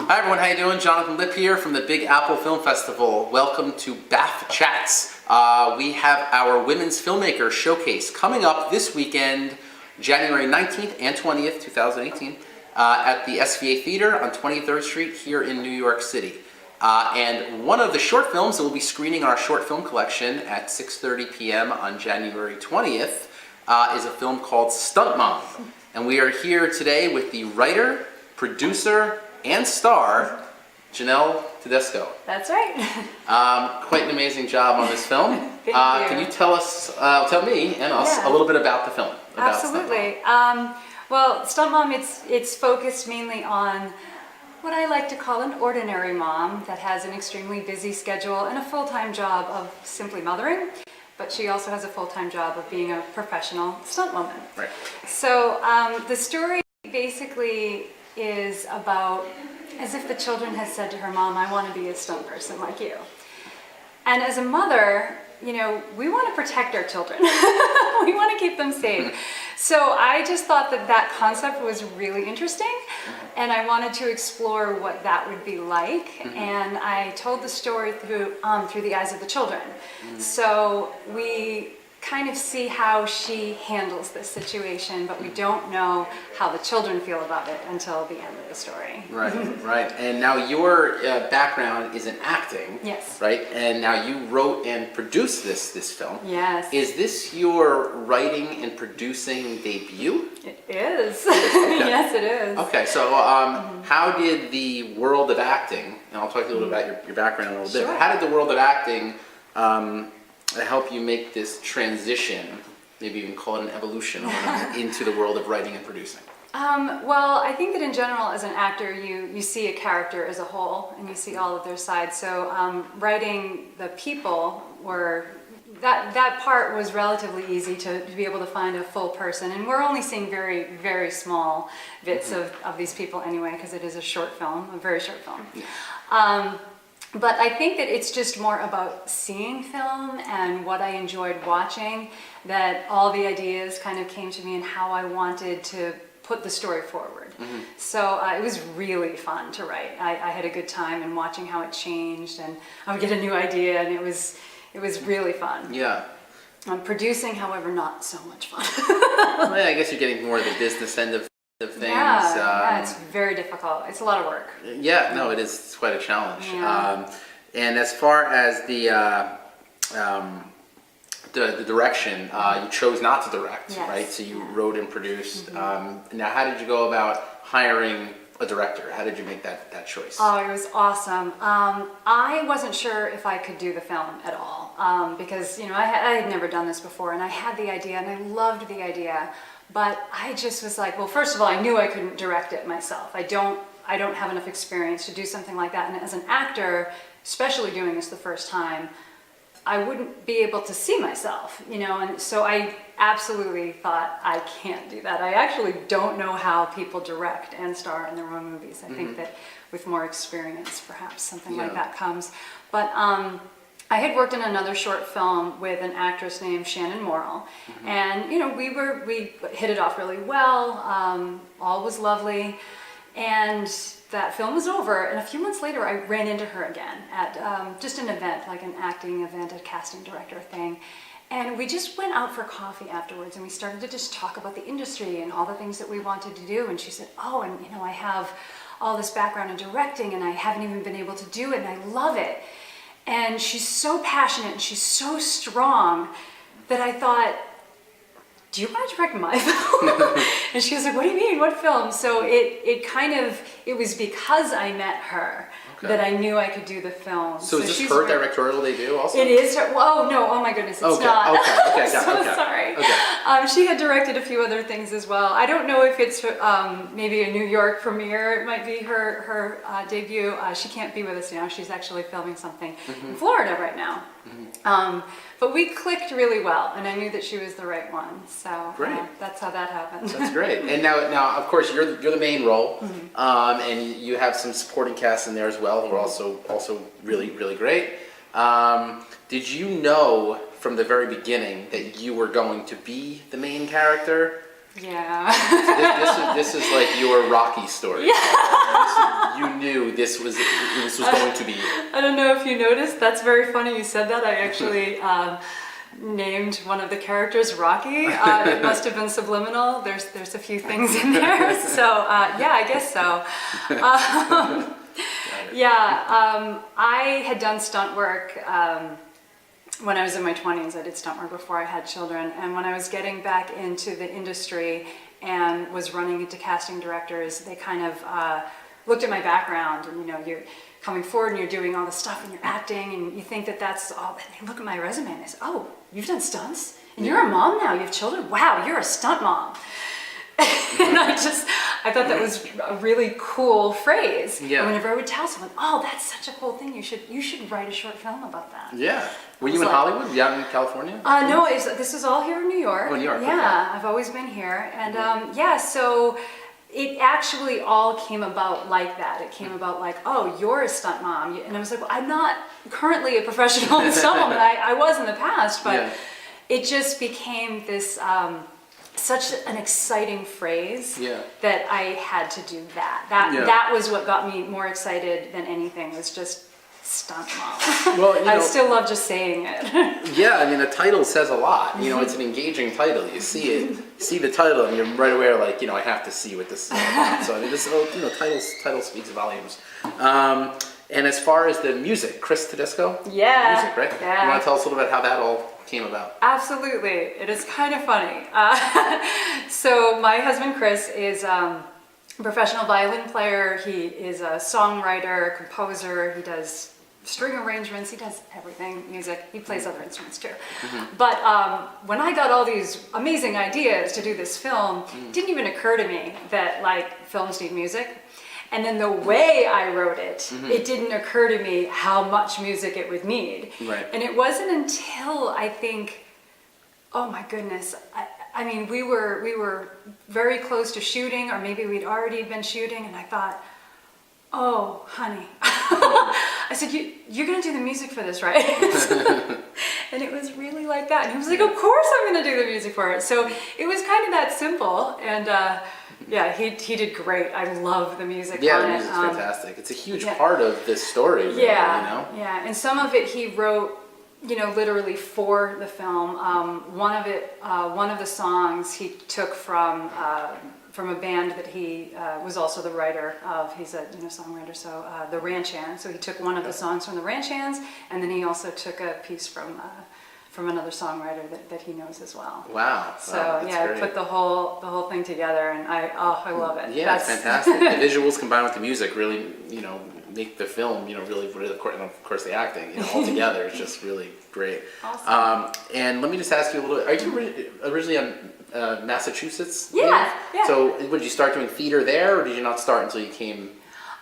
Hi everyone, how you doing? Jonathan Lipp here from the Big Apple Film Festival. Welcome to BAFF Chats. We have our Women's Filmmaker Showcase coming up this weekend, January 19th and 20th, 2018, at the SVA Theatre on 23rd Street here in New York City. And one of the short films that we'll be screening in our short film collection at 6:30 p.m. on January 20th is a film called STUNT MOM. And we are here today with the writer, producer, and star, Janelle Tedesco. That's right. Quite an amazing job on this film. Thank you. Can you tell me and us a little bit about the film? Absolutely. Well, STUNT MOM, it's focused mainly on what I like to call an ordinary mom that has an extremely busy schedule and a full-time job of simply mothering, but she also has a full-time job of being a professional stunt woman. Right. So the story basically is about as if the children had said to her, "Mom, I want to be a stunt person like you." And as a mother, you know, we want to protect our children. We want to keep them safe. So I just thought that that concept was really interesting, and I wanted to explore what that would be like. And I told the story through the eyes of the children. So we kind of see how she handles this situation, but we don't know how the children feel about it until the end of the story. Right, right. And now your background is in acting. Yes. Right? And now you wrote and produced this film. Yes. Is this your writing and producing debut? It is. Okay. Yes, it is. Okay, so how did the world of acting, and I'll talk a little bit about your background a little bit, Sure. how did the world of acting help you make this transition, maybe even call it an evolution, into the world of writing and producing? Well, I think that in general, as an actor, you see a character as a whole, and you see all of their sides. So writing the people that part was relatively easy to be able to find a full person, and we're only seeing very, very small bits of these people anyway, because it is a short film, a very short film. But I think that it's just more about seeing film and what I enjoyed watching, that all the ideas kind of came to me and how I wanted to put the story forward. So it was really fun to write. I had a good time in watching how it changed, and I would get a new idea, and it was really fun. Yeah. Producing, however, not so much fun. Well, yeah, I guess you're getting more of the business end of things. Yeah, it's very difficult. It's a lot of work. Yeah, no, it is. It's quite a challenge. Yeah. And as far as the direction, you chose not to direct, Yes. right? So you wrote and produced. Now, how did you go about hiring a director? How did you make that choice? Oh, it was awesome. I wasn't sure if I could do the film at all because, you know, I had never done this before, and I had the idea and I loved the idea, but I just was like, well, first of all, I knew I couldn't direct it myself. I don't have enough experience to do something like that, and as an actor, especially doing this the first time, I wouldn't be able to see myself, you know, and so I absolutely thought, I can't do that. I actually don't know how people direct and star in their own movies. I think that with more experience, perhaps something like that comes. But I had worked in another short film with an actress named Shannon Morrill, and you know, we hit it off really well. All was lovely, and that film was over, and a few months later I ran into her again at just an event, like an acting event, a casting director thing, and we just went out for coffee afterwards, and we started to just talk about the industry and all the things that we wanted to do, and she said, oh, and you know, I have all this background in directing, and I haven't even been able to do it, and I love it. And she's so passionate and she's so strong that I thought, do you want to direct my film? And she was like, what do you mean, what film? So it was because I met her that I knew I could do the film. So is this her directorial debut also? It is her. Well, oh no, oh my goodness, it's not. Okay, So sorry. Okay. She had directed a few other things as well. I don't know if it's maybe a New York premiere. It might be her debut. She can't be with us now. She's actually filming something in Florida right now. But we clicked really well, and I knew that she was the right one. So that's how that happened. That's great. And now, of course, you're the main role, and you have some supporting cast in there as well, who are also really, really great. Did you know from the very beginning that you were going to be the main character? Yeah. This is like your Rocky story. Yeah. You knew this was going to be. I don't know if you noticed. That's very funny you said that. I actually named one of the characters Rocky. It must have been subliminal. There's a few things in there. So yeah, I guess so. I had done stunt work when I was in my 20s. I did stunt work before I had children, and when I was getting back into the industry and was running into casting directors, they kind of looked at my background, and you're coming forward and you're doing all this stuff and you're acting and you think that that's all. They look at my resume and they say, "Oh, you've done stunts and you're a mom now. You have children. Wow, you're a stunt mom." And I thought that was a really cool phrase. Yeah. And whenever I would tell someone, "Oh, that's such a cool thing. You should write a short film about that." Yeah. Were you in Hollywood? You out in California? No, this is all here in New York. Oh, New York. Yeah, okay. I've always been here, and so it actually all came about like that. It came about like, "Oh, you're a stunt mom," and I was like, "Well, I'm not currently a professional stunt woman. I was in the past, but it just became this." Such an exciting phrase that I had to do that. That was what got me more excited than anything, was just stunt mom. Well, I still love just saying it. Yeah, I mean, the title says a lot. It's an engaging title. You see the title, and you're right away like, I have to see what this is about. So I mean, this title speaks volumes. And as far as the music, Chris Tedesco? Yeah. Music, right? Yeah. You want to tell us a little bit how that all came about? Absolutely. It is kind of funny. So my husband Chris is a professional violin player. He is a songwriter, composer. He does string arrangements. He does everything, music. He plays other instruments too. But when I got all these amazing ideas to do this film, it didn't even occur to me that films need music. And then the way I wrote it, it didn't occur to me how much music it would need. Right. And it wasn't until I think, oh my goodness, I mean, we were very close to shooting, or maybe we'd already been shooting, and I thought, oh, honey. I said, you're going to do the music for this, right? And it was really like that. And he was like, of course I'm going to do the music for it. So it was kind of that simple. And yeah, he did great. I love the music on it. Yeah, the music's fantastic. It's a huge part of this story, really, Yeah, and some of it he wrote, literally for the film. One of the songs he took from a band that he was also the writer of. He's a songwriter, so the Ranch Hands. So he took one of the songs from the Ranch Hands, and then he also took a piece from another songwriter that he knows as well. Wow. So great. I put the whole thing together, and I love it. Yeah, it's fantastic. The visuals combined with the music really, make the film, really, and of course the acting, all together. It's just really great. Awesome. And let me just ask you a little bit. Are you originally on Massachusetts? Yeah. So did you start doing theater there, or did you not start until you came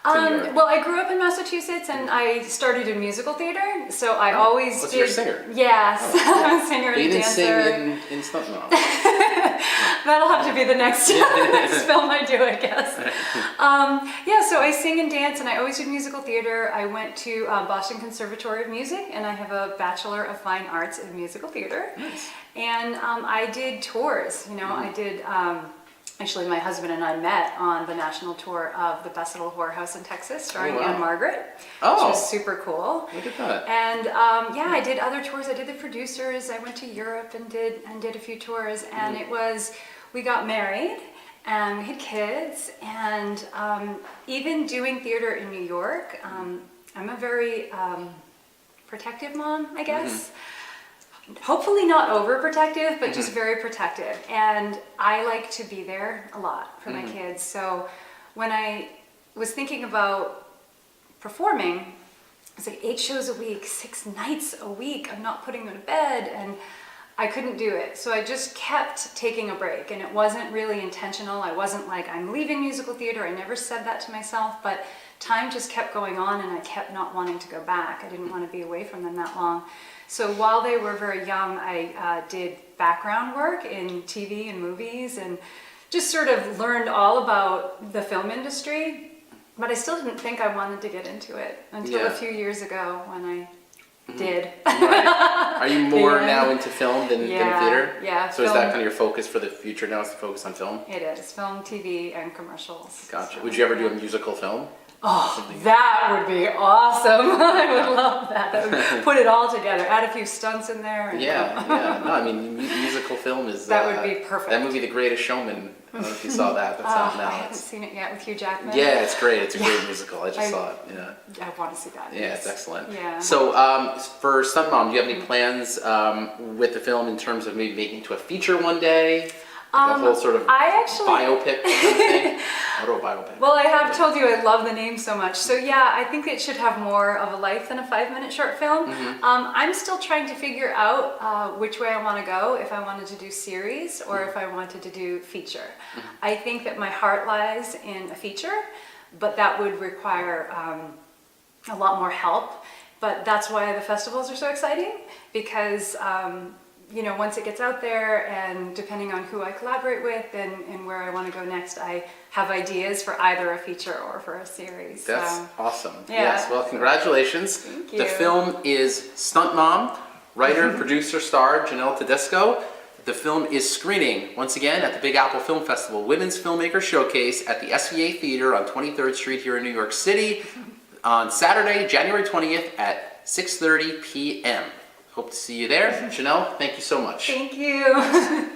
to New York? Well, I grew up in Massachusetts, and I started in musical theater, so I always did. You're a singer? Yes, I'm a singer and and a dancer. You didn't sing in Stunt Mom? That'll have to be the next film I do, I guess. So I sing and dance, and I always did musical theater. I went to Boston Conservatory of Music, and I have a Bachelor of Fine Arts in Musical Theater. Nice. And I did tours, I did... Actually, my husband and I met on the national tour of the Best Little Whorehouse in Texas, starring Anne Margaret, which was super cool. Look at that. And I did other tours. I did the producers. I went to Europe and did a few tours. And we got married, and we had kids. And even doing theater in New York, I'm a very protective mom, I guess. Hopefully not overprotective, but just very protective. And I like to be there a lot for my kids. So when I was thinking about performing, it's like 8 shows a week, 6 nights a week. I'm not putting them to bed, and I couldn't do it. So I just kept taking a break, and it wasn't really intentional. I wasn't like, I'm leaving musical theater. I never said that to myself, but time just kept going on, and I kept not wanting to go back. I didn't want to be away from them that long. So while they were very young, I did background work in TV and movies, and just sort of learned all about the film industry, but I still didn't think I wanted to get into it until a few years ago when I did. Right. Are you more Yeah. now into film than theater? Yeah. So is film. that kind of your focus for the future now, is to focus on film? It is film, TV, and commercials. Gotcha. So, Would you ever do yeah. a musical film? Oh, that would be awesome. I would love that. That would put it all together. Add a few stunts in there. And Yeah. No, I mean, musical film is... That would be perfect. That movie, The Greatest Showman, I don't know if you saw that. That's out now. I haven't seen it yet with Hugh Jackman. Yeah, it's great. It's a great musical. I just saw it. Yeah. I want to see that. Yeah, it's excellent. Yeah. So, for Stunt Mom, do you have any plans with the film in terms of maybe making it to a feature one day? Like a whole sort of I actually biopic kind of thing? Auto-biopic. Well, I have told you I love the name so much. So yeah, I think it should have more of a life than a 5-minute short film. I'm still trying to figure out which way I want to go, if I wanted to do series or if I wanted to do feature. I think that my heart lies in a feature, but that would require a lot more help. But that's why the festivals are so exciting, because you know, once it gets out there and depending on who I collaborate with and where I want to go next, I have ideas for either a feature or for a series. That's awesome. yeah. Yes, well, congratulations. Thank you. The film is Stunt Mom, writer, producer, star Janelle Tedesco. The film is screening, once again, at the Big Apple Film Festival, Women's Filmmaker Showcase at the SVA Theatre on 23rd Street here in New York City on Saturday, January 20th at 6:30 p.m. Hope to see you there. Janelle, thank you so much. Thank you.